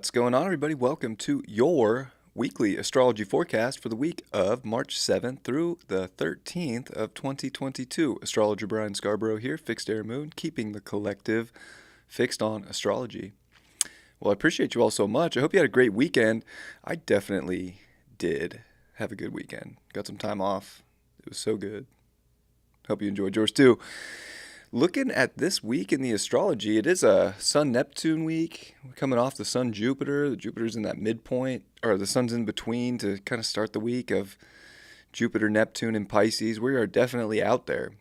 What's going on, everybody? Welcome to your weekly astrology forecast for the week of March 7th through the 13th of 2022. Astrologer Brian Scarborough here, Fixed Air Moon, keeping the collective fixed on astrology. Well, I appreciate you all so much. I hope you had a great weekend. I definitely did have a good weekend. Got some time off. It was so good. Hope you enjoyed yours too. Looking at this week in the astrology, it is a Sun-Neptune week. We're coming off the Sun-Jupiter. The Jupiter's in that midpoint, or the Sun's in between to kind of start the week of Jupiter, Neptune, and Pisces. We are definitely out there.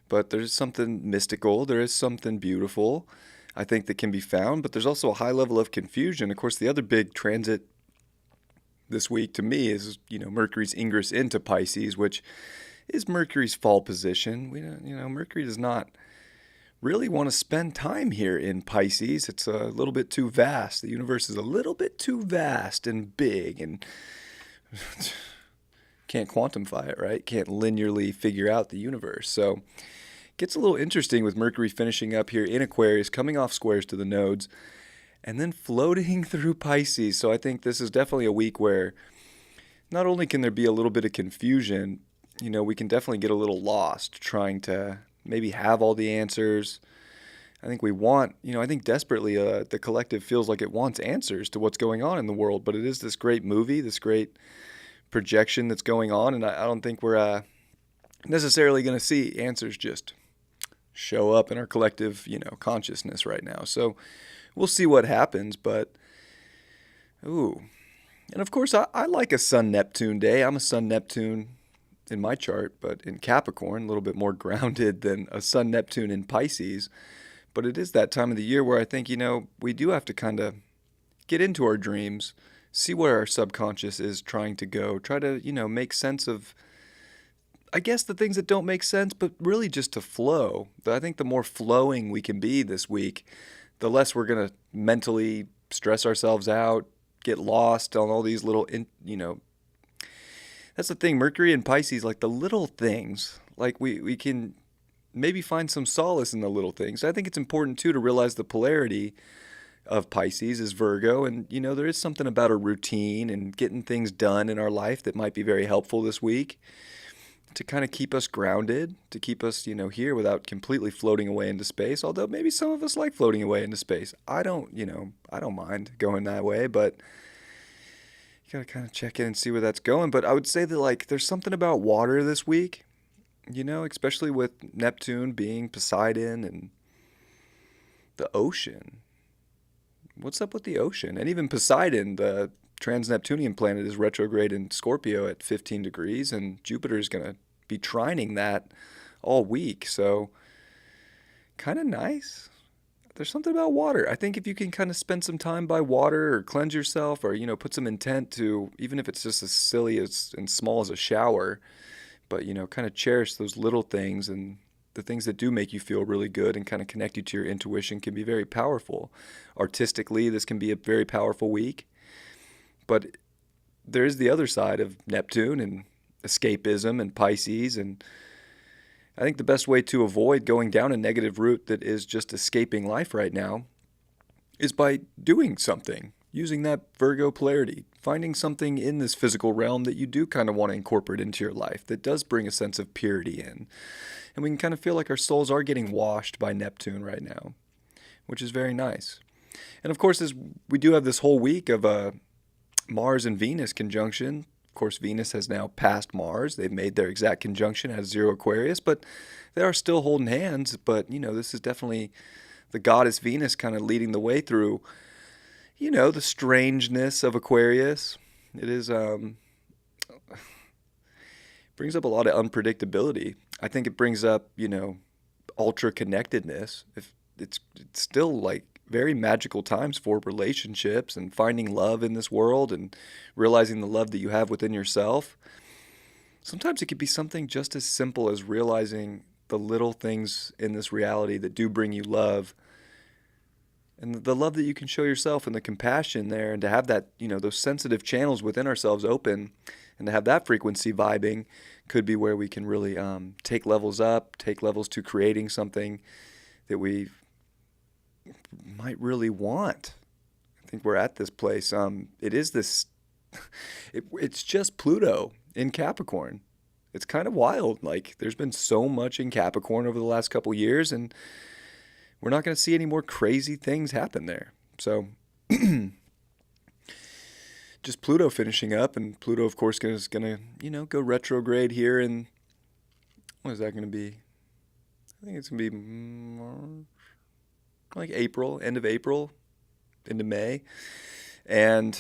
But there's something mystical. There is something beautiful, I think, that can be found. But there's also a high level of confusion. Of course, the other big transit this week to me is, Mercury's ingress into Pisces, which is Mercury's fall position. Mercury does not really want to spend time here in Pisces. It's a little bit too vast. The universe is a little bit too vast and big, and can't quantify it, right? Can't linearly figure out the universe. So it gets a little interesting with Mercury finishing up here in Aquarius, coming off squares to the nodes, and then floating through Pisces. So I think this is definitely a week where not only can there be a little bit of confusion, we can definitely get a little lost trying to maybe have all the answers. I think we want, I think desperately the collective feels like it wants answers to what's going on in the world, but it is this great movie, this great projection that's going on, and I don't think we're necessarily going to see answers just show up in our collective, consciousness right now. So we'll see what happens, but, and of course, I like a Sun-Neptune day. I'm a Sun-Neptune in my chart, but in Capricorn, a little bit more grounded than a Sun-Neptune in Pisces. But it is that time of the year where I think, we do have to kind of get into our dreams, see where our subconscious is trying to go, try to, make sense of, I guess, the things that don't make sense, but really just to flow. I think the more flowing we can be this week, the less we're going to mentally stress ourselves out, get lost on all these little, that's the thing, Mercury and Pisces, like the little things, like we can maybe find some solace in the little things. I think it's important, too, to realize the polarity of Pisces is Virgo. And, there is something about a routine and getting things done in our life that might be very helpful this week to kind of keep us grounded, to keep us, here without completely floating away into space. Although maybe some of us like floating away into space. I don't mind going that way, but you got to kind of check in and see where that's going. But I would say that, there's something about water this week, especially with Neptune being Poseidon and the ocean. What's up with the ocean? And even Poseidon, the trans-Neptunian planet, is retrograde in Scorpio at 15 degrees, and Jupiter is going to be trining that all week. So kind of nice. There's something about water. I think if you can kind of spend some time by water or cleanse yourself or, put some intent to, even if it's just as silly as and small as a shower, but, kind of cherish those little things, and the things that do make you feel really good and kind of connect you to your intuition can be very powerful. Artistically, this can be a very powerful week. But there is the other side of Neptune and escapism and Pisces, and I think the best way to avoid going down a negative route that is just escaping life right now is by doing something, using that Virgo polarity, finding something in this physical realm that you do kind of want to incorporate into your life that does bring a sense of purity in. And we can kind of feel like our souls are getting washed by Neptune right now, which is very nice. And of course, as we do have this whole week of Mars and Venus conjunction. Of course, Venus has now passed Mars. They've made their exact conjunction at 0 Aquarius, but they are still holding hands. But, this is definitely the goddess Venus kind of leading the way through, the strangeness of Aquarius. It is, brings up a lot of unpredictability. I think it brings up, ultra connectedness. If it's still very magical times for relationships and finding love in this world and realizing the love that you have within yourself. Sometimes it could be something just as simple as realizing the little things in this reality that do bring you love, and the love that you can show yourself and the compassion there, and to have that, those sensitive channels within ourselves open and to have that frequency vibing could be where we can really take levels up, take levels to creating something that we might really want. I think we're at this place. It is this. It's just Pluto in Capricorn. It's kind of wild. Like there's been so much in Capricorn over the last couple years, and we're not going to see any more crazy things happen there. So just Pluto finishing up, and Pluto, of course, is going to go retrograde here. And what is that going to be? I think it's going to be like April, end of April, into May, and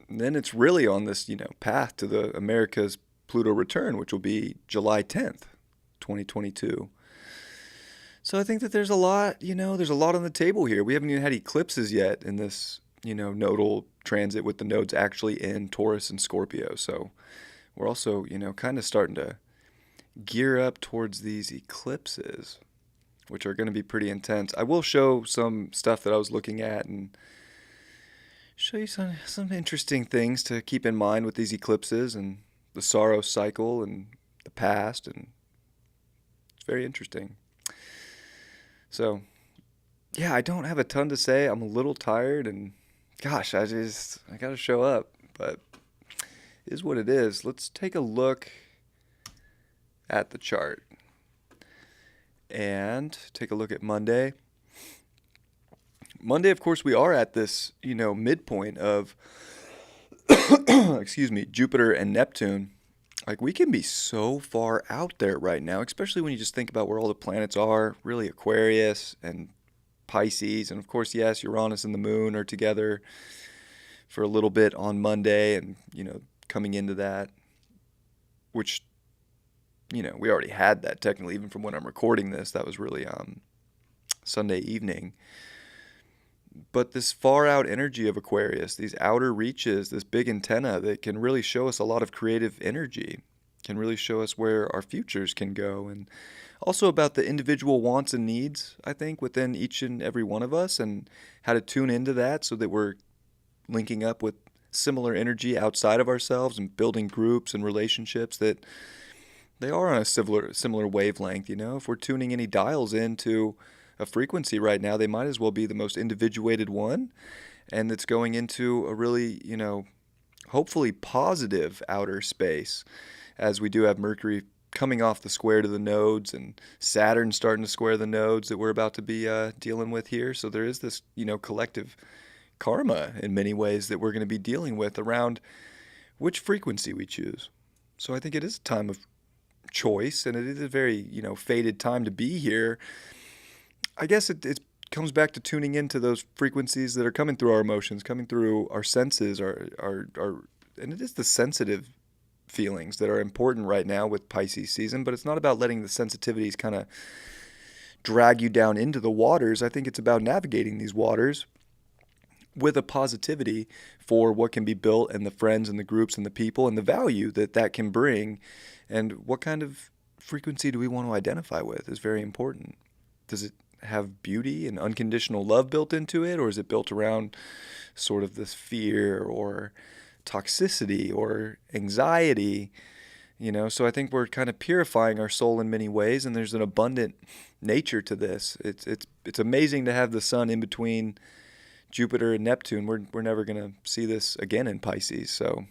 then it's really on this path to the America's Pluto return, which will be July 10th, 2022. So I think that there's a lot, there's a lot on the table here. We haven't even had eclipses yet in this, nodal transit with the nodes actually in Taurus and Scorpio. So we're also, kind of starting to gear up towards these eclipses, which are going to be pretty intense. I will show some stuff that I was looking at and show you some interesting things to keep in mind with these eclipses and the sorrow cycle and the past, and it's very interesting. So, yeah, I don't have a ton to say. I'm a little tired, and gosh, I got to show up, but it is what it is. Let's take a look at the chart and take a look at Monday. Monday, of course, we are at this, midpoint of, excuse me, Jupiter and Neptune. Like, we can be so far out there right now, especially when you just think about where all the planets are, really Aquarius and Pisces. And, of course, yes, Uranus and the moon are together for a little bit on Monday and, coming into that, which, we already had that technically, even from when I'm recording this. That was really Sunday evening. But this far out energy of Aquarius, these outer reaches, this big antenna that can really show us a lot of creative energy, can really show us where our futures can go, and also about the individual wants and needs, I think, within each and every one of us, and how to tune into that so that we're linking up with similar energy outside of ourselves and building groups and relationships that they are on a similar wavelength. If we're tuning any dials into a frequency right now, they might as well be the most individuated one, and it's going into a really, hopefully positive outer space, as we do have Mercury coming off the square to the nodes and Saturn starting to square the nodes that we're about to be dealing with here. So there is this, collective karma in many ways that we're going to be dealing with around which frequency we choose. So I think it is a time of choice, and it is a very, fated time to be here. I guess it comes back to tuning into those frequencies that are coming through our emotions, coming through our senses, and it is the sensitive feelings that are important right now with Pisces season, but it's not about letting the sensitivities kind of drag you down into the waters. I think it's about navigating these waters with a positivity for what can be built, and the friends and the groups and the people and the value that can bring, and what kind of frequency do we want to identify with is very important. Does it have beauty and unconditional love built into it, or is it built around sort of this fear or toxicity or anxiety? So I think we're kind of purifying our soul in many ways, and there's an abundant nature to this. It's amazing to have the sun in between Jupiter and Neptune. We're never going to see this again in Pisces. So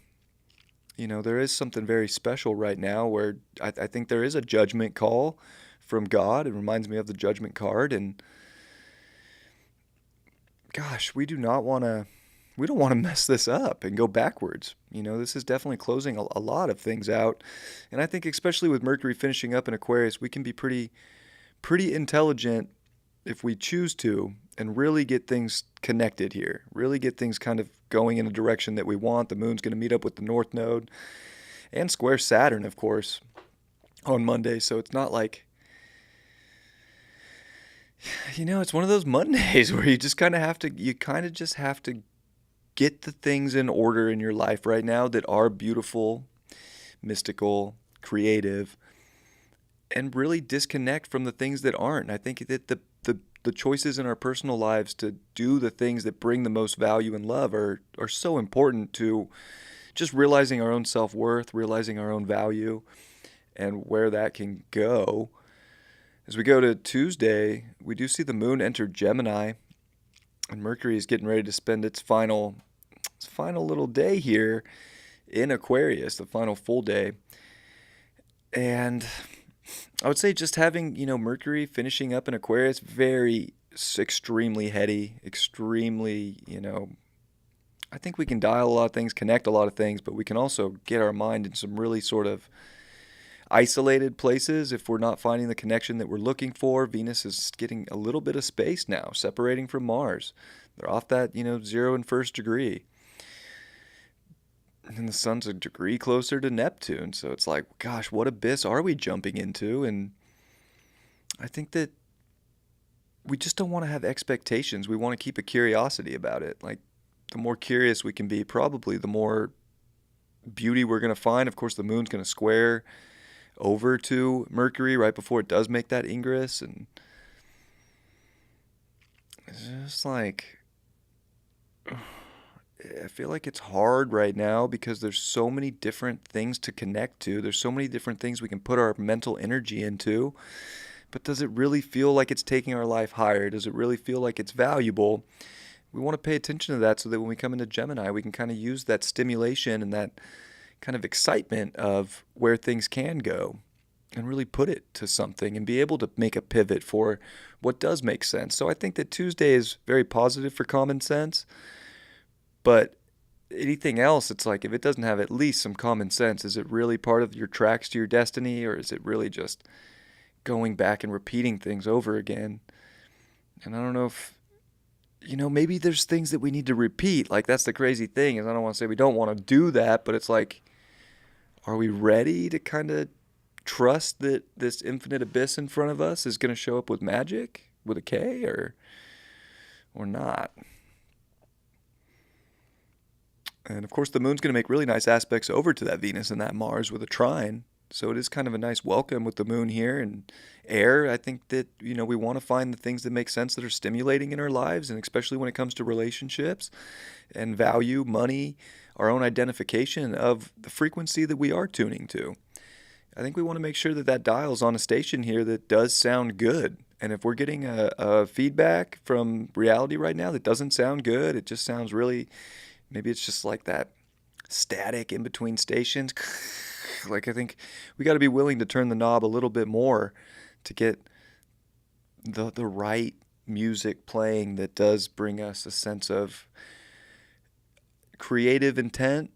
there is something very special right now where I think there is a judgment call from God. It reminds me of the judgment card, and gosh, we don't want to mess this up and go backwards. This is definitely closing a lot of things out, and I think especially with Mercury finishing up in Aquarius, we can be pretty intelligent if we choose to, and really get things connected here, really get things kind of going in a direction that we want. The moon's going to meet up with the North Node and square Saturn, of course, on Monday, so it's not like, it's one of those Mondays where you just kind of just have to get the things in order in your life right now that are beautiful, mystical, creative, and really disconnect from the things that aren't. I think that the choices in our personal lives to do the things that bring the most value and love are so important to just realizing our own self-worth, realizing our own value, and where that can go. As we go to Tuesday, we do see the moon enter Gemini. And Mercury is getting ready to spend its final little day here in Aquarius, the final full day. And I would say just having, Mercury finishing up in Aquarius, extremely heady, extremely, I think we can dial a lot of things, connect a lot of things, but we can also get our mind in some really sort of isolated places if we're not finding the connection that we're looking for. Venus is getting a little bit of space now, separating from Mars. They're off that, 0 and 1st degree. And the sun's a degree closer to Neptune. So it's like, gosh, what abyss are we jumping into? And I think that we just don't want to have expectations. We want to keep a curiosity about it. Like, the more curious we can be, probably the more beauty we're going to find. Of course, the moon's going to square over to Mercury right before it does make that ingress. And it's just like, I feel like it's hard right now because there's so many different things to connect to. There's so many different things we can put our mental energy into. But does it really feel like it's taking our life higher? Does it really feel like it's valuable? We want to pay attention to that so that when we come into Gemini, we can kind of use that stimulation and that kind of excitement of where things can go and really put it to something and be able to make a pivot for what does make sense. So I think that Tuesday is very positive for common sense, but anything else, it's like if it doesn't have at least some common sense, is it really part of your tracks to your destiny, or is it really just going back and repeating things over again? And I don't know if, maybe there's things that we need to repeat. Like, that's the crazy thing, is I don't want to say we don't want to do that, but it's like, are we ready to kind of trust that this infinite abyss in front of us is going to show up with magic, with a K, or not? And of course, the moon's going to make really nice aspects over to that Venus and that Mars with a trine. So it is kind of a nice welcome with the moon here. And air, I think that, we want to find the things that make sense, that are stimulating in our lives, and especially when it comes to relationships and value, money, our own identification of the frequency that we are tuning to. I think we want to make sure that that dial's on a station here that does sound good. And if we're getting a feedback from reality right now that doesn't sound good, it just sounds really, maybe it's just like that static in between stations. Like, I think we got to be willing to turn the knob a little bit more to get the right music playing that does bring us a sense of creative intent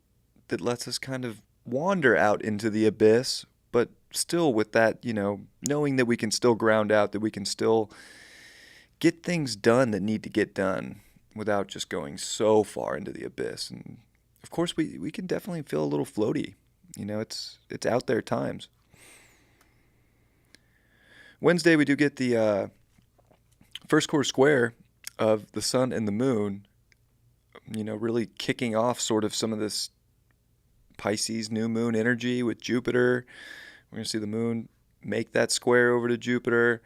that lets us kind of wander out into the abyss, but still with that, knowing that we can still ground out, that we can still get things done that need to get done without just going so far into the abyss. And of course, we can definitely feel a little floaty. It's out there times. Wednesday, we do get the first quarter square of the sun and the moon, really kicking off sort of some of this Pisces new moon energy with Jupiter. We're going to see the moon make that square over to Jupiter.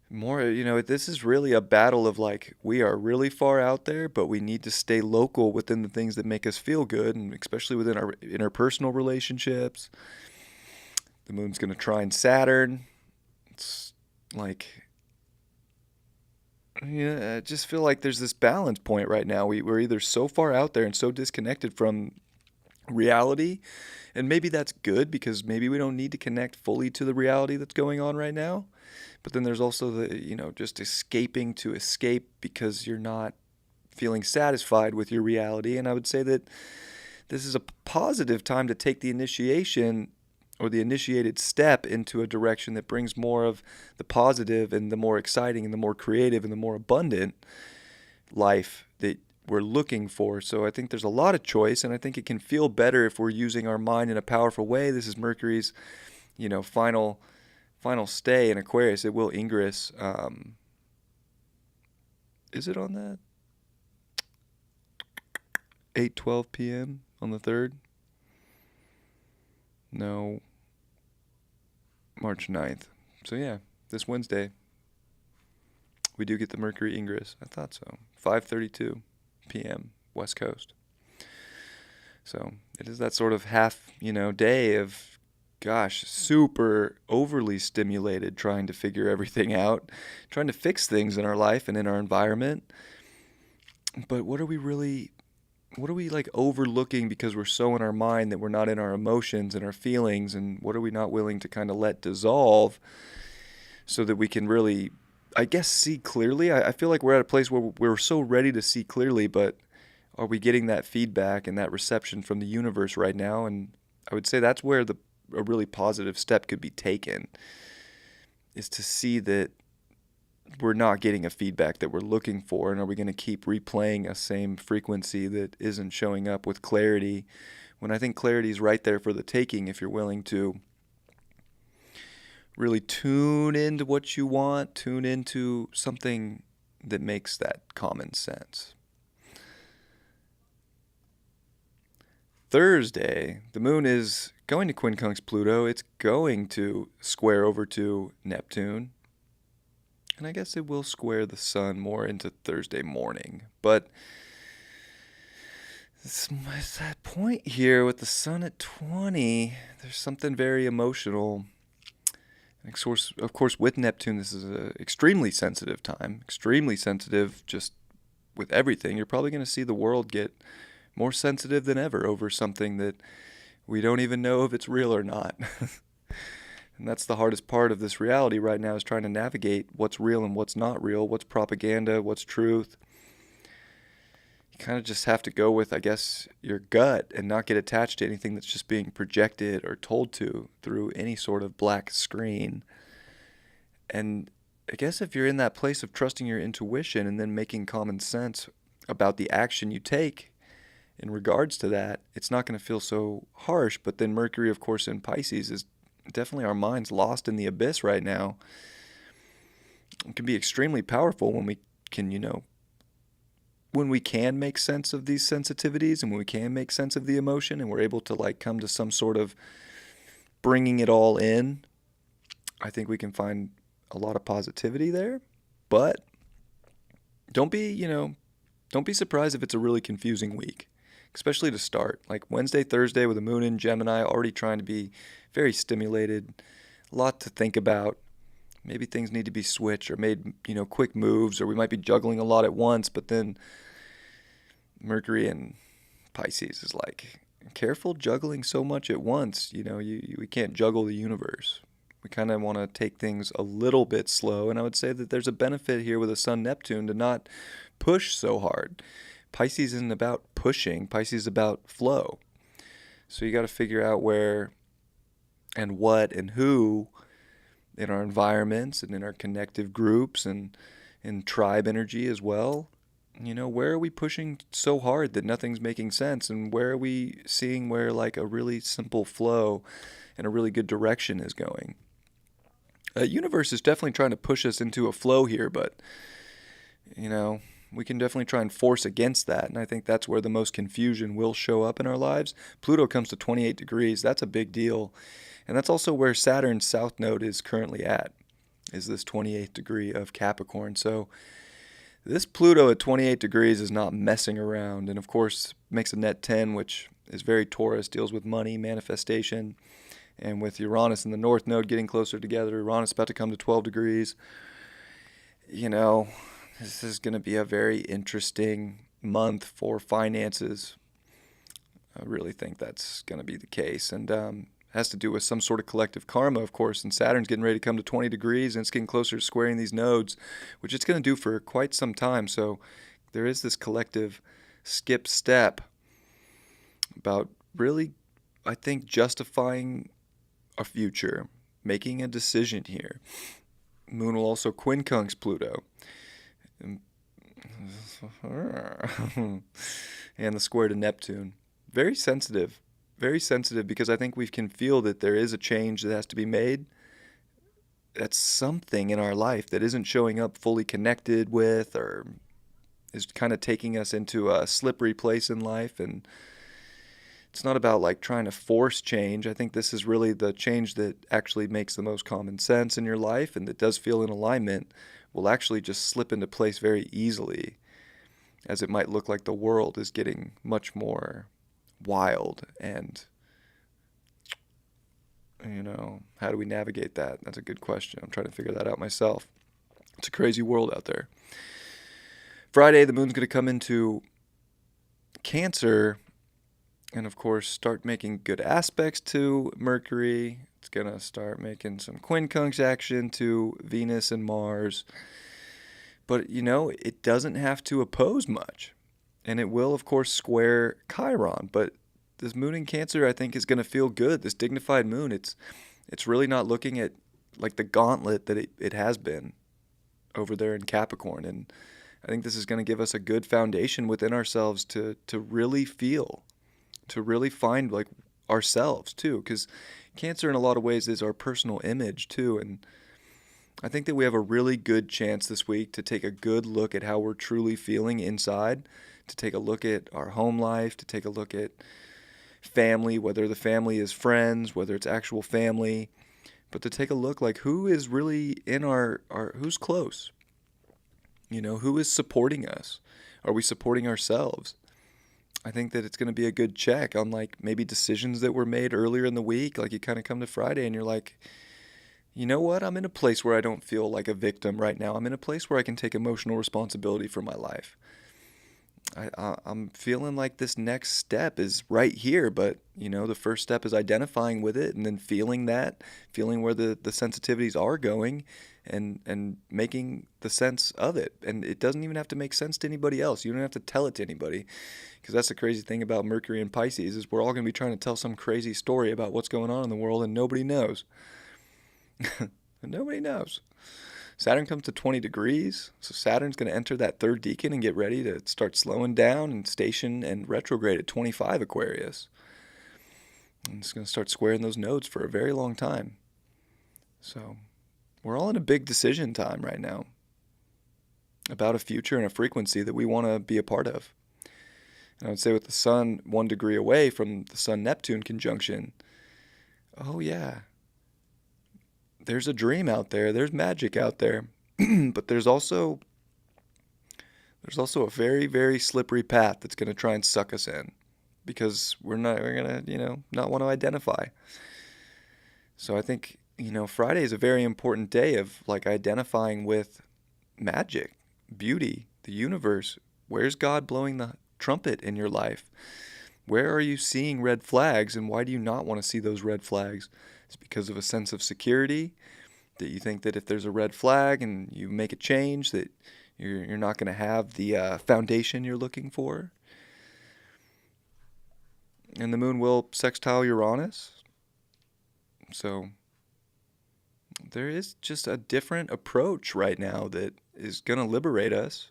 More, this is really a battle of like, we are really far out there, but we need to stay local within the things that make us feel good, and especially within our interpersonal relationships. The moon's going to trine Saturn. It's like, I just feel like there's this balance point right now. We're either so far out there and so disconnected from reality, and maybe that's good because maybe we don't need to connect fully to the reality that's going on right now. But then there's also the, just escaping to escape because you're not feeling satisfied with your reality. And I would say that this is a positive time to take the initiation or the initiated step into a direction that brings more of the positive and the more exciting and the more creative and the more abundant life that we're looking for. So I think there's a lot of choice, and I think it can feel better if we're using our mind in a powerful way. This is Mercury's, final stay in Aquarius. It will ingress. Is it on that? 8:12 p.m. on the 3rd? No. March 9th. So yeah, this Wednesday, we do get the Mercury ingress. I thought so. 5:32 p.m. West Coast. So it is that sort of half, day of, gosh, super overly stimulated, trying to figure everything out, trying to fix things in our life and in our environment. But what are we like overlooking because we're so in our mind that we're not in our emotions and our feelings, and what are we not willing to kind of let dissolve so that we can really, I guess, see clearly? I feel like we're at a place where we're so ready to see clearly, but are we getting that feedback and that reception from the universe right now? And I would say that's where a really positive step could be taken, is to see that we're not getting a feedback that we're looking for, and are we going to keep replaying a same frequency that isn't showing up with clarity, when I think clarity is right there for the taking if you're willing to really tune into what you want, tune into something that makes that common sense. Thursday, the moon is going to quincunx Pluto. It's going to square over to Neptune. And I guess it will square the sun more into Thursday morning. But it's that point here with the sun at 20. There's something very emotional. Of course, with Neptune, this is an extremely sensitive time. Extremely sensitive just with everything. You're probably going to see the world get more sensitive than ever over something that we don't even know if it's real or not. And that's the hardest part of this reality right now, is trying to navigate what's real and what's not real, what's propaganda, what's truth. You kind of just have to go with, I guess, your gut and not get attached to anything that's just being projected or told to through any sort of black screen. And I guess if you're in that place of trusting your intuition and then making common sense about the action you take in regards to that, it's not going to feel so harsh. But then Mercury, of course, in Pisces is definitely our minds lost in the abyss right now. It can be extremely powerful when we can, when we can make sense of these sensitivities and when we can make sense of the emotion and we're able to like come to some sort of bringing it all in. I think we can find a lot of positivity there. But don't be surprised if it's a really confusing week, especially to start. Like Wednesday, Thursday with the moon in Gemini, already trying to be very stimulated, a lot to think about. Maybe things need to be switched or made, quick moves, or we might be juggling a lot at once. But then Mercury in Pisces is like, careful juggling so much at once. We can't juggle the universe. We kind of want to take things a little bit slow. And I would say that there's a benefit here with the Sun Neptune to not push so hard. Pisces isn't about pushing. Pisces is about flow. So you got to figure out where and what and who in our environments and in our connective groups and in tribe energy as well. Where are we pushing so hard that nothing's making sense? And where are we seeing where like a really simple flow and a really good direction is going? The universe is definitely trying to push us into a flow here, but, we can definitely try and force against that. And I think that's where the most confusion will show up in our lives. Pluto comes to 28 degrees. That's a big deal. And that's also where Saturn's south node is currently at, is this 28th degree of Capricorn. So this Pluto at 28 degrees is not messing around. And of course, makes a net 10, which is very Taurus, deals with money, manifestation. And with Uranus and the north node getting closer together, Uranus about to come to 12 degrees. This is going to be a very interesting month for finances. I really think that's going to be the case. And has to do with some sort of collective karma, of course. And Saturn's getting ready to come to 20 degrees, and it's getting closer to squaring these nodes, which it's going to do for quite some time. So there is this collective skip step about really, I think, justifying a future, making a decision here. Moon will also quincunx Pluto. And the square to Neptune. Very sensitive because I think we can feel that there is a change that has to be made. That's something in our life that isn't showing up fully connected with, or is kind of taking us into a slippery place in life. And it's not about like trying to force change. I think this is really the change that actually makes the most common sense in your life and that does feel in alignment, will actually just slip into place very easily, as it might look like the world is getting much more wild. And how do we navigate that? That's a good question. I'm trying to figure that out myself. It's a crazy world out there. Friday, the moon's going to come into Cancer and, of course, start making good aspects to Mercury. It's going to start making some quincunx action to Venus and Mars. But, it doesn't have to oppose much. And it will, of course, square Chiron. But this moon in Cancer, I think, is going to feel good. This dignified moon, it's really not looking at like the gauntlet that it has been over there in Capricorn. And I think this is going to give us a good foundation within ourselves to really feel, to really find like ourselves too. Because Cancer in a lot of ways is our personal image too. And I think that we have a really good chance this week to take a good look at how we're truly feeling inside, to take a look at our home life, to take a look at family, whether the family is friends, whether it's actual family, but to take a look like who is really in our who's close, who is supporting us? Are we supporting ourselves? I think that it's going to be a good check on like maybe decisions that were made earlier in the week. Like you kind of come to Friday and you're like, you know what? I'm in a place where I don't feel like a victim right now. I'm in a place where I can take emotional responsibility for my life. I'm feeling like this next step is right here, but the first step is identifying with it and then feeling where the sensitivities are going and making the sense of it. And it doesn't even have to make sense to anybody else. You don't have to tell it to anybody, because that's the crazy thing about Mercury and Pisces is we're all going to be trying to tell some crazy story about what's going on in the world and nobody knows. Nobody knows. Saturn comes to 20 degrees, so Saturn's going to enter that third decan and get ready to start slowing down and station and retrograde at 25 Aquarius. And it's going to start squaring those nodes for a very long time. So we're all in a big decision time right now about a future and a frequency that we want to be a part of. And I would say with the Sun 1 degree away from the Sun-Neptune conjunction, oh yeah, there's a dream out there, there's magic out there, but there's also a very, very slippery path that's going to try and suck us in, because we're going to, not want to identify. So I think, Friday is a very important day of like identifying with magic, beauty, the universe. Where's God blowing the trumpet in your life? Where are you seeing red flags, and why do you not want to see those red flags? It's because of a sense of security, that you think that if there's a red flag and you make a change, that you're not going to have the foundation you're looking for. And the moon will sextile Uranus. So there is just a different approach right now that is going to liberate us.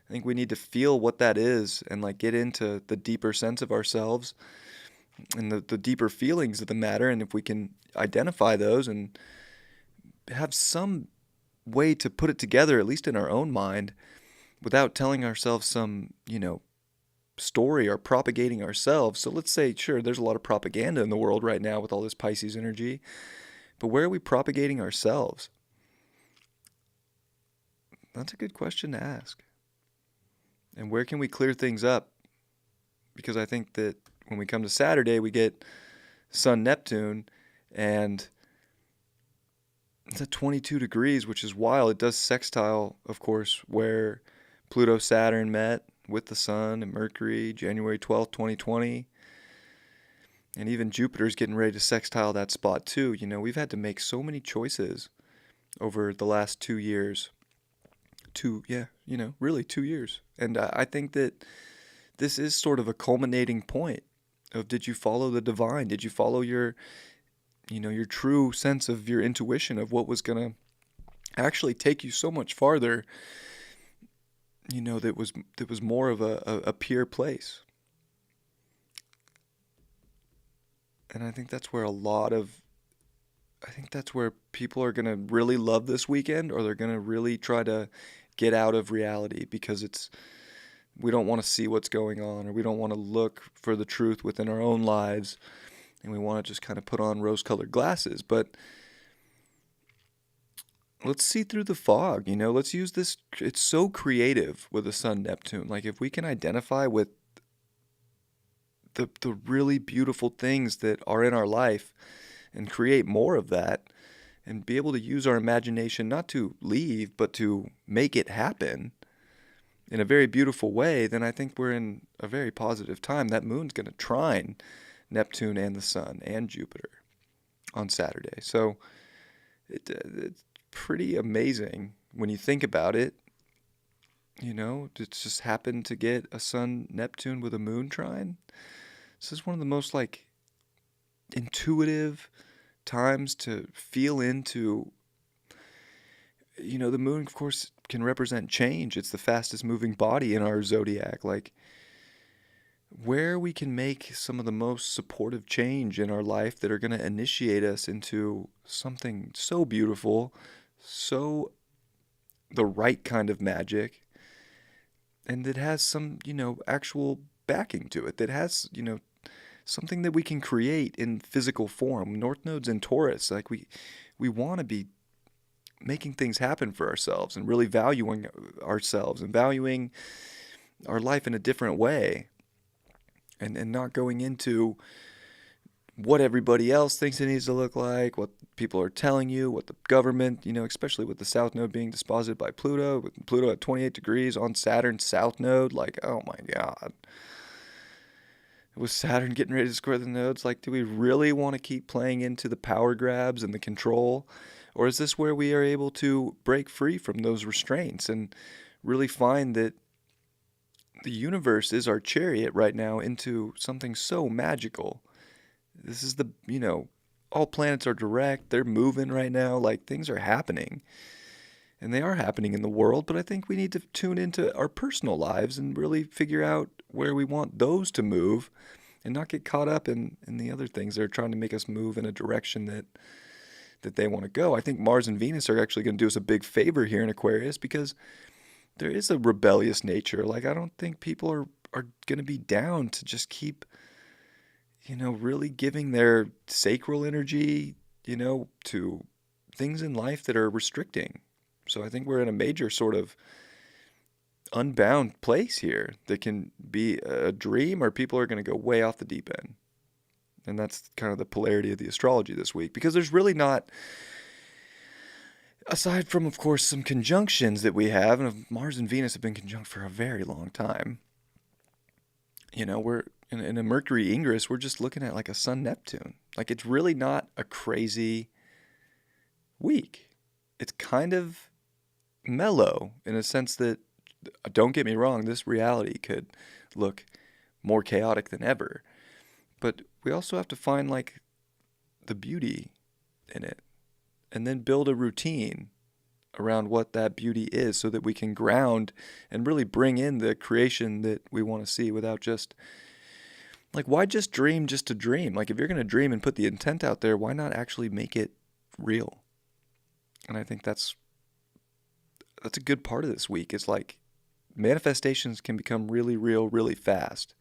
I think we need to feel what that is and like get into the deeper sense of ourselves and the deeper feelings of the matter. And if we can identify those and have some way to put it together, at least in our own mind, without telling ourselves some, story or propagating ourselves. So let's say, sure, there's a lot of propaganda in the world right now with all this Pisces energy, but where are we propagating ourselves? That's a good question to ask. And where can we clear things up? Because I think that when we come to Saturday, we get Sun-Neptune, and it's at 22 degrees, which is wild. It does sextile, of course, where Pluto-Saturn met with the Sun and Mercury, January 12th, 2020. And even Jupiter's getting ready to sextile that spot too. We've had to make so many choices over the last 2 years. Really 2 years. And I think that this is sort of a culminating point of, did you follow the divine? Did you follow your true sense of your intuition of what was going to actually take you so much farther, that was more of a pure place. And I think that's where people are going to really love this weekend, or they're going to really try to get out of reality, because we don't want to see what's going on, or we don't want to look for the truth within our own lives, and we want to just kind of put on rose-colored glasses. But let's see through the fog, let's use this. It's so creative with the Sun-Neptune. Like, if we can identify with the really beautiful things that are in our life and create more of that, and be able to use our imagination not to leave, but to make it happen, in a very beautiful way, then I think we're in a very positive time. That moon's going to trine Neptune and the sun and Jupiter on Saturday. So it's pretty amazing when you think about it. It's just happened to get a sun Neptune with a moon trine. This is one of the most like intuitive times to feel into. The moon, of course, can represent change. It's the fastest moving body in our zodiac. Like, where we can make some of the most supportive change in our life that are going to initiate us into something so beautiful, so the right kind of magic, and that has some, actual backing to it, that has, something that we can create in physical form. North Node's in Taurus. Like, we want to be making things happen for ourselves and really valuing ourselves and valuing our life in a different way, and not going into what everybody else thinks it needs to look like, what people are telling you, what the government, especially with the South Node being disposited by Pluto, with Pluto at 28 degrees on Saturn's South Node. Like, oh my God. With Saturn getting ready to square the nodes, like, do we really want to keep playing into the power grabs and the control? Or is this where we are able to break free from those restraints and really find that the universe is our chariot right now into something so magical? This is all planets are direct. They're moving right now. Like, things are happening. And they are happening in the world, but I think we need to tune into our personal lives and really figure out where we want those to move and not get caught up in the other things that are trying to make us move in a direction that they want to go. I think Mars and Venus are actually going to do us a big favor here in Aquarius, because there is a rebellious nature. Like, I don't think people are going to be down to just keep, really giving their sacral energy, to things in life that are restricting. So I think we're in a major sort of unbound place here that can be a dream, or people are going to go way off the deep end. And that's kind of the polarity of the astrology this week, because there's really not, aside from, of course, some conjunctions that we have, and Mars and Venus have been conjunct for a very long time. We're in a Mercury Ingress, we're just looking at like a Sun Neptune. Like, it's really not a crazy week. It's kind of mellow in a sense that, don't get me wrong, this reality could look more chaotic than ever. But we also have to find like the beauty in it, and then build a routine around what that beauty is, so that we can ground and really bring in the creation that we want to see, without just like, why just dream just to dream? Like, if you're going to dream and put the intent out there, why not actually make it real? And I think that's a good part of this week. It's like, manifestations can become really real really fast.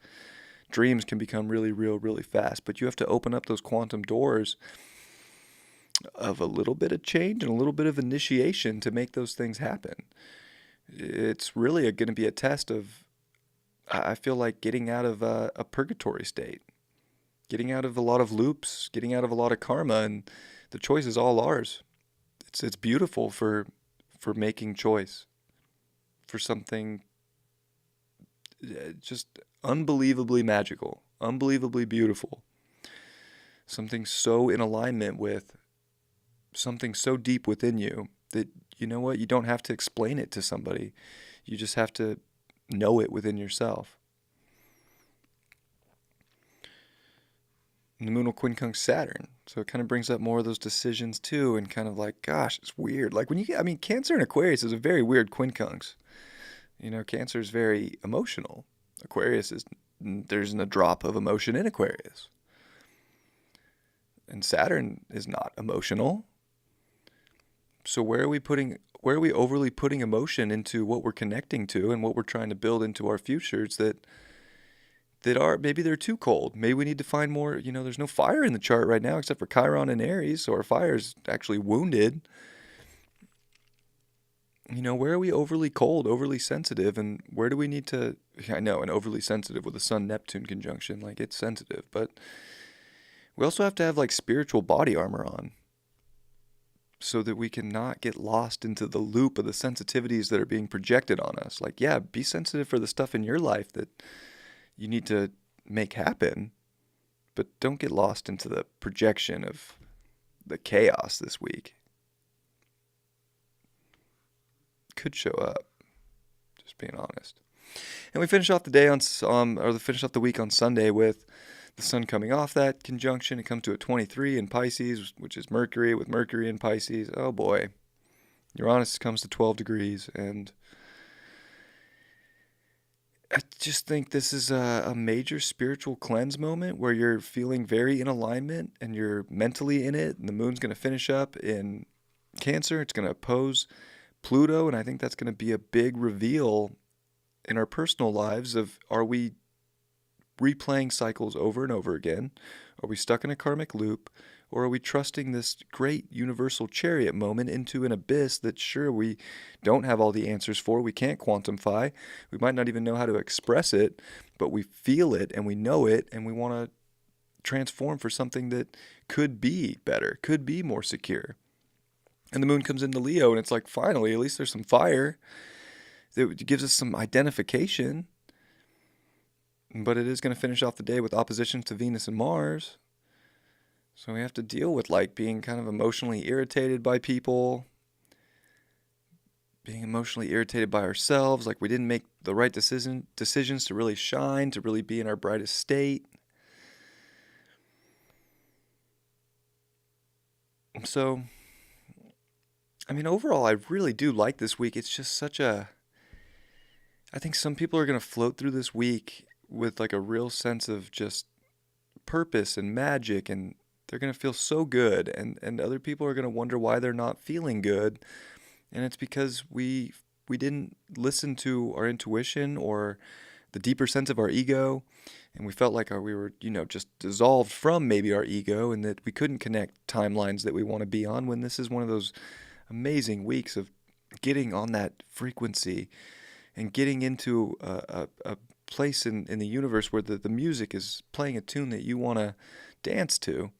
Dreams can become really real really fast, but you have to open up those quantum doors of a little bit of change and a little bit of initiation to make those things happen. It's really going to be a test of, I feel like, getting out of a purgatory state, getting out of a lot of loops, getting out of a lot of karma, and the choice is all ours. It's beautiful for making choice for something just unbelievably magical, unbelievably beautiful, something so in alignment with something so deep within you that, you don't have to explain it to somebody. You just have to know it within yourself. And the moon will quincunx Saturn, so it kind of brings up more of those decisions too, and kind of like, gosh, it's weird. Like, Cancer and Aquarius is a very weird quincunx. Cancer is very emotional. Aquarius there's a drop of emotion in Aquarius. And Saturn is not emotional. So where are we overly putting emotion into what we're connecting to and what we're trying to build into our futures that are, maybe they're too cold. Maybe we need to find more, there's no fire in the chart right now except for Chiron and Aries, so our fire is actually wounded. Where are we overly cold, overly sensitive, and where do we need to, I know, and overly sensitive with a Sun-Neptune conjunction, like, it's sensitive, but we also have to have, like, spiritual body armor on. so that we can not get lost into the loop of the sensitivities that are being projected on us. Like, yeah, be sensitive for the stuff in your life that you need to make happen, but don't get lost into the projection of the chaos this week. Could show up, just being honest. And we finish off the day finish off the week on Sunday with the sun coming off that conjunction. It comes to a 23 in Pisces, which is Mercury, with Mercury in Pisces. Oh boy. Uranus comes to 12 degrees. And I just think this is a major spiritual cleanse moment where you're feeling very in alignment and you're mentally in it. And the moon's going to finish up in Cancer. It's going to oppose Pluto. And I think that's going to be a big reveal in our personal lives of, are we replaying cycles over and over again? Are we stuck in a karmic loop? Or are we trusting this great universal chariot moment into an abyss that, sure, we don't have all the answers for, we can't quantify, we might not even know how to express it, but we feel it and we know it, and we want to transform for something that could be better, could be more secure. And the moon comes into Leo, and it's like, finally, at least there's some fire that gives us some identification. But it is going to finish off the day with oppositions to Venus and Mars. So we have to deal with like being kind of emotionally irritated by people, being emotionally irritated by ourselves, like we didn't make the right decisions to really shine, to really be in our brightest state. So, I mean, overall, I really do like this week. It's just I think some people are going to float through this week with like a real sense of just purpose and magic, and they're going to feel so good, and other people are going to wonder why they're not feeling good, and it's because we didn't listen to our intuition or the deeper sense of our ego, and we felt like we were, just dissolved from maybe our ego, and that we couldn't connect timelines that we want to be on, when this is one of those amazing weeks of getting on that frequency and getting into a place in the universe where the music is playing a tune that you want to dance to.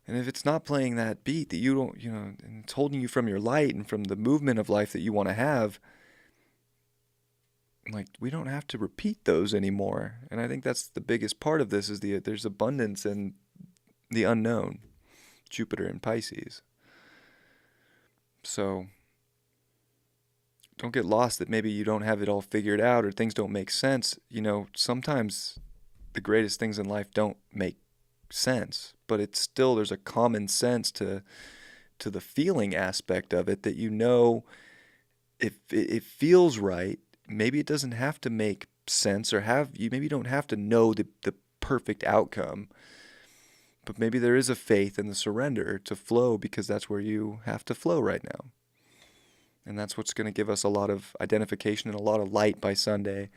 And if it's not playing that beat that you don't, and it's holding you from your light and from the movement of life that you want to have, like, we don't have to repeat those anymore. And I think that's the biggest part of this, is there's abundance in the unknown, Jupiter in Pisces. So don't get lost that maybe you don't have it all figured out or things don't make sense. Sometimes the greatest things in life don't make sense, but it's still, there's a common sense to the feeling aspect of it, that if it feels right, maybe it doesn't have to make sense, or maybe you don't have to know the perfect outcome, but maybe there is a faith and the surrender to flow, because that's where you have to flow right now. And that's what's going to give us a lot of identification and a lot of light by Sunday,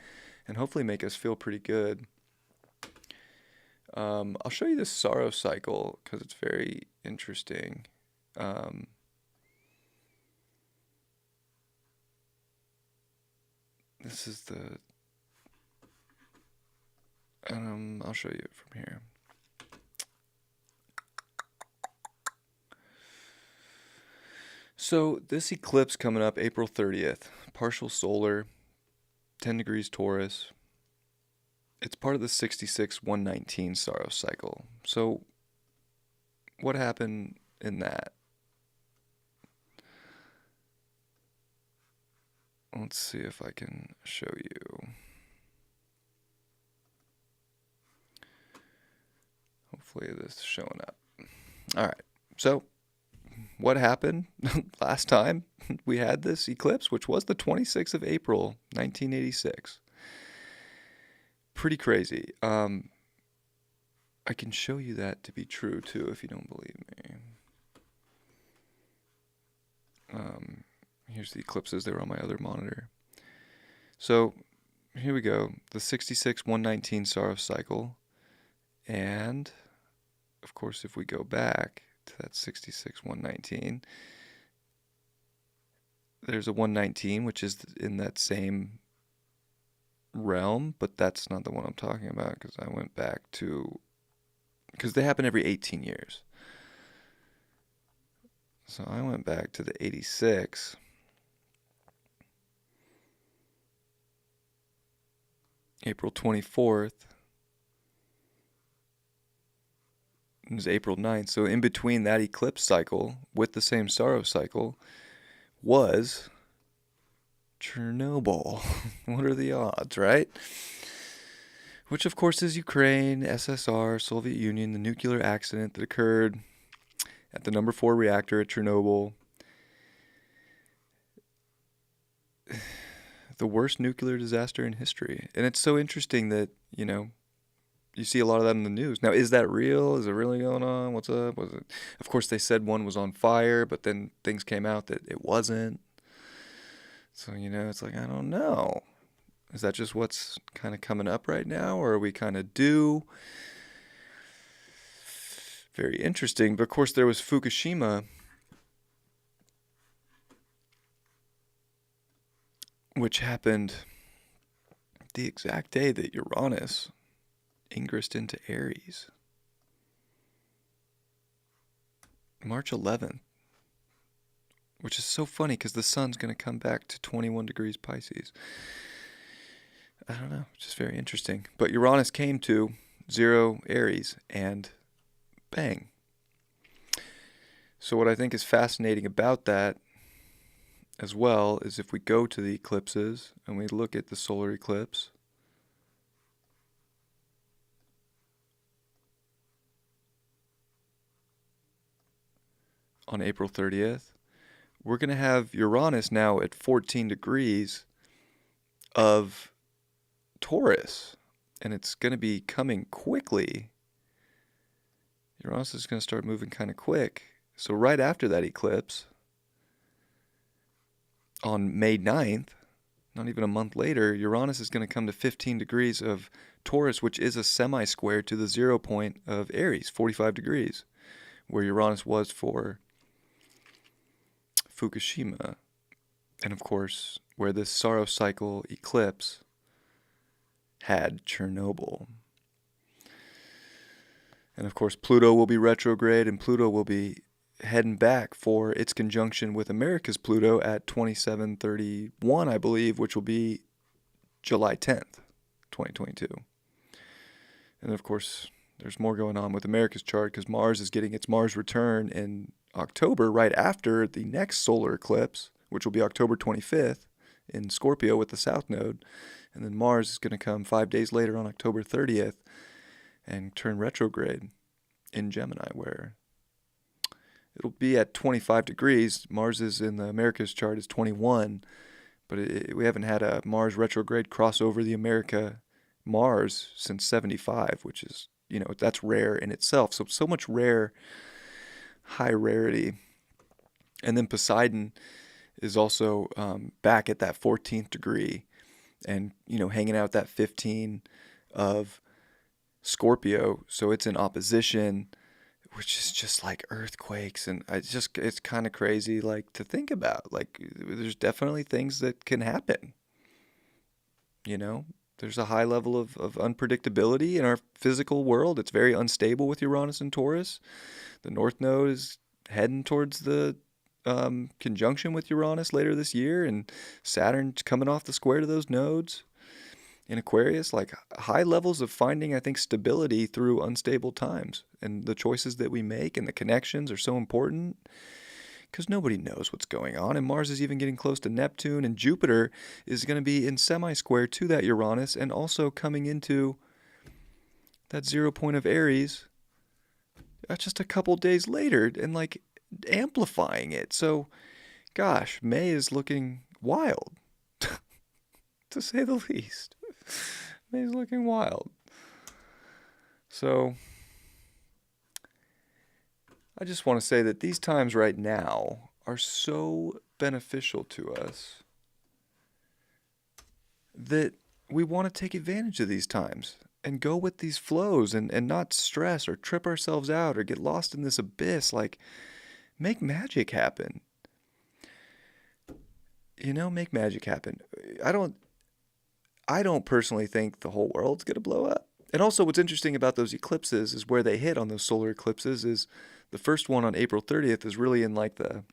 and hopefully make us feel pretty good. I'll show you this sorrow cycle because it's very interesting. This is I'll show you it from here. So this eclipse coming up April 30th, partial solar, 10 degrees Taurus. It's part of the 66-119 sorrow cycle. So what happened in that? Let's see if I can show you. Hopefully this is showing up. All right. So what happened last time we had this eclipse, which was the 26th of April, 1986. Pretty crazy. I can show you that to be true too, if you don't believe me. Here's the eclipses. They were on my other monitor. So here we go. The 66-119 sorrow cycle. And of course, if we go back to that 66-119, there's a 119, which is in that same realm, but that's not the one I'm talking about, because I went back to, because they happen every 18 years. So I went back to the 86. April 24th. It was April 9th. So in between that eclipse cycle, with the same sorrow cycle, was Chernobyl. What are the odds, right? Which, of course, is Ukraine, SSR, Soviet Union, the nuclear accident that occurred at the number 4 reactor at Chernobyl. The worst nuclear disaster in history. And it's so interesting that, you see a lot of that in the news. Now, is that real? Is it really going on? What's up? Was it? Of course, they said one was on fire, but then things came out that it wasn't. So, it's like, I don't know. Is that just what's kind of coming up right now, or are we kind of due? Very interesting. But of course, there was Fukushima, which happened the exact day that Uranus ingressed into Aries. March 11th. Which is so funny because the sun's going to come back to 21 degrees Pisces. I don't know. Just very interesting. But Uranus came to 0 Aries and bang. So what I think is fascinating about that as well is if we go to the eclipses and we look at the solar eclipse, on April 30th, we're going to have Uranus now at 14 degrees of Taurus, and it's going to be coming quickly. Uranus is going to start moving kind of quick. So right after that eclipse, on May 9th, not even a month later, Uranus is going to come to 15 degrees of Taurus, which is a semi-square to the 0 point of Aries, 45 degrees, where Uranus was for Fukushima, and of course, where this sorrow cycle eclipse had Chernobyl. And of course, Pluto will be retrograde, and Pluto will be heading back for its conjunction with America's Pluto at 2731, I believe, which will be July 10th, 2022. And of course, there's more going on with America's chart because Mars is getting its Mars return in October, right after the next solar eclipse, which will be October 25th in Scorpio with the South Node. And then Mars is going to come 5 days later on October 30th and turn retrograde in Gemini, where it'll be at 25 degrees. Mars is in the America's chart is 21, but we haven't had a Mars retrograde cross over the America Mars since 75, which is, that's rare in itself. So much high rarity. And then Poseidon is also back at that 14th degree and, hanging out that 15 of Scorpio. So it's in opposition, which is just like earthquakes. And it's kind of crazy, like, to think about. Like, there's definitely things that can happen. There's a high level of unpredictability in our physical world. It's very unstable with Uranus and Taurus. The North Node is heading towards the conjunction with Uranus later this year, and Saturn's coming off the square to those nodes in Aquarius. Like, high levels of finding, I think, stability through unstable times. And the choices that we make and the connections are so important because nobody knows what's going on. And Mars is even getting close to Neptune, and Jupiter is going to be in semi-square to that Uranus and also coming into that 0 point of Aries just a couple days later and like amplifying it. So, gosh, May is looking wild, to say the least. May is looking wild. So, I just want to say that these times right now are so beneficial to us that we want to take advantage of these times and go with these flows and not stress or trip ourselves out or get lost in this abyss. Like, make magic happen. Make magic happen. I don't personally think the whole world's going to blow up. And also what's interesting about those eclipses is where they hit on those solar eclipses is the first one on April 30th is really in like the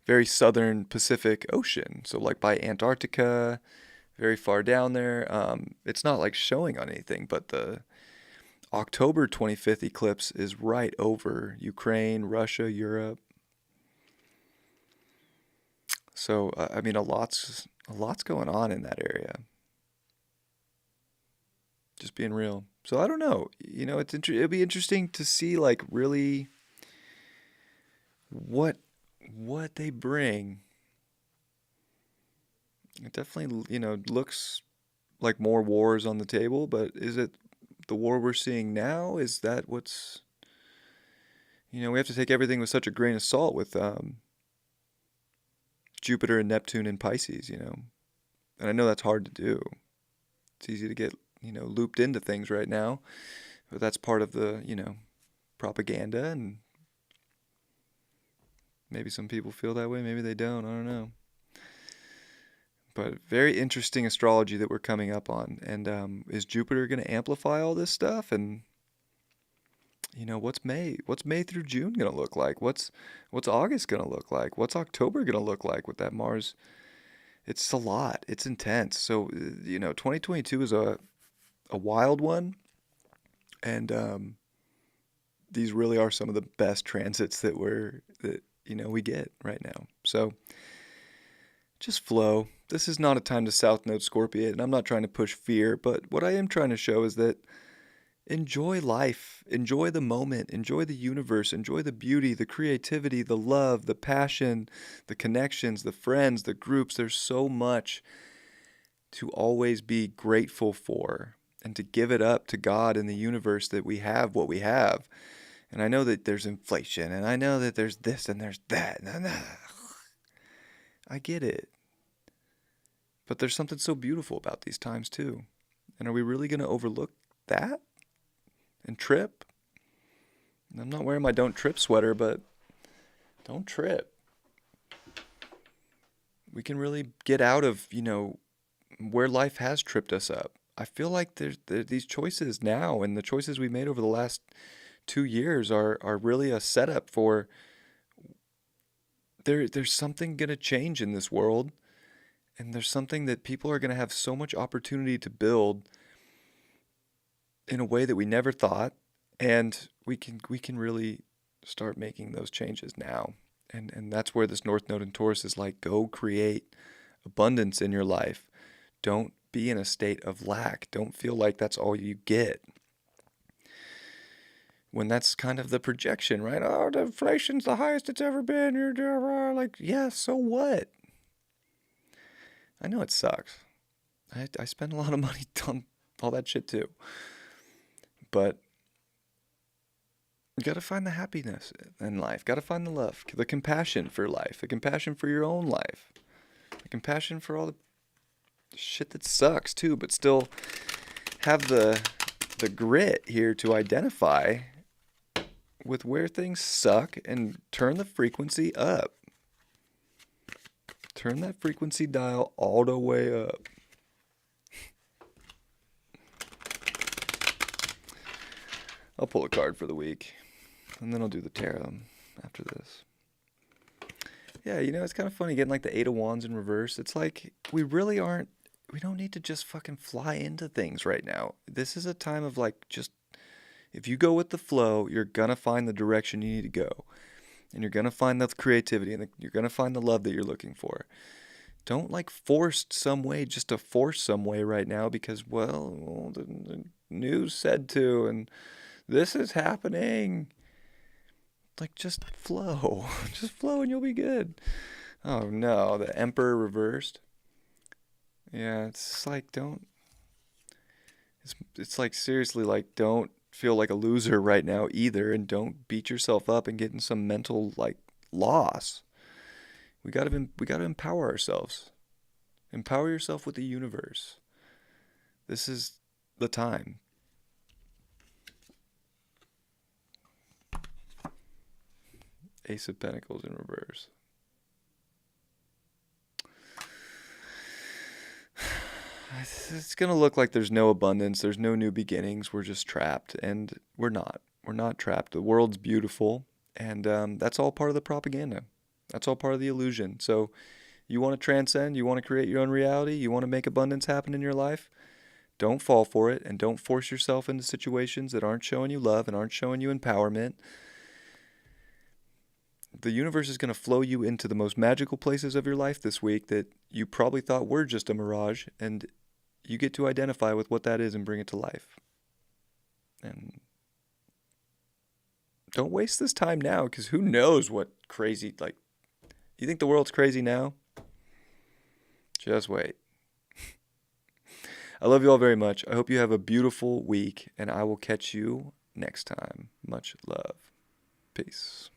very southern Pacific Ocean. So like by Antarctica, very far down there. It's not like showing on anything, but the October 25th eclipse is right over Ukraine, Russia, Europe. So I mean, a lot's going on in that area. Just being real. So I don't know. It'll be interesting to see like really what they bring. It definitely, looks like more wars on the table, but is it the war we're seeing now? Is that what's, we have to take everything with such a grain of salt with Jupiter and Neptune in Pisces. And I know that's hard to do. It's easy to get, looped into things right now, but that's part of the, propaganda, and maybe some people feel that way, maybe they don't, I don't know. But very interesting astrology that we're coming up on. And is Jupiter going to amplify all this stuff? And what's May through June going to look like? What's August going to look like? What's October going to look like with that Mars? It's a lot. It's intense. So 2022 is a wild one, and these really are some of the best transits that we get right now. So just flow. This is not a time to South Node Scorpiate, and I'm not trying to push fear, but what I am trying to show is that enjoy life, enjoy the moment, enjoy the universe, enjoy the beauty, the creativity, the love, the passion, the connections, the friends, the groups. There's so much to always be grateful for and to give it up to God and the universe that we have what we have. And I know that there's inflation, and I know that there's this and there's that. I get it. But there's something so beautiful about these times too. And are we really going to overlook that and trip? And I'm not wearing my Don't Trip sweater, but don't trip. We can really get out of, where life has tripped us up. I feel like there's these choices now, and the choices we made over the last 2 years are really a setup for there's something going to change in this world. And there's something that people are going to have so much opportunity to build in a way that we never thought, and we can really start making those changes now. And that's where this North Node in Taurus is like, go create abundance in your life. Don't be in a state of lack. Don't feel like that's all you get. When that's kind of the projection, right? Oh, the inflation's the highest it's ever been. You're like, yeah, so what? I know it sucks. I spend a lot of money on all that shit too. But you got to find the happiness in life. Got to find the love, the compassion for life, the compassion for your own life, the compassion for all the shit that sucks too, but still have the grit here to identify with where things suck and turn the frequency up. Turn that frequency dial all the way up. I'll pull a card for the week, and then I'll do the tarot after this. Yeah, it's kind of funny getting like the Eight of Wands in reverse. It's like we don't need to just fucking fly into things right now. This is a time of like, just, if you go with the flow, you're gonna find the direction you need to go. And you're going to find that creativity, and you're going to find the love that you're looking for. Don't like force some way just to force some way right now because, well, the news said to, and this is happening. Like, just flow. Just flow and you'll be good. Oh no, the Emperor reversed. Yeah, it's like, it's like, seriously, like, don't feel like a loser right now either, and don't beat yourself up and get in some mental like loss. We got to empower ourselves. Empower yourself with the universe. This is the time. Ace of Pentacles in reverse. It's going to look like there's no abundance, there's no new beginnings. We're just trapped, and we're not. We're not trapped. The world's beautiful, and that's all part of the propaganda. That's all part of the illusion. So you want to transcend, you want to create your own reality, you want to make abundance happen in your life. Don't fall for it, and don't force yourself into situations that aren't showing you love and aren't showing you empowerment. The universe is going to flow you into the most magical places of your life this week that you probably thought were just a mirage, and you get to identify with what that is and bring it to life. And don't waste this time now, because who knows what crazy, like, you think the world's crazy now? Just wait. I love you all very much. I hope you have a beautiful week, and I will catch you next time. Much love. Peace.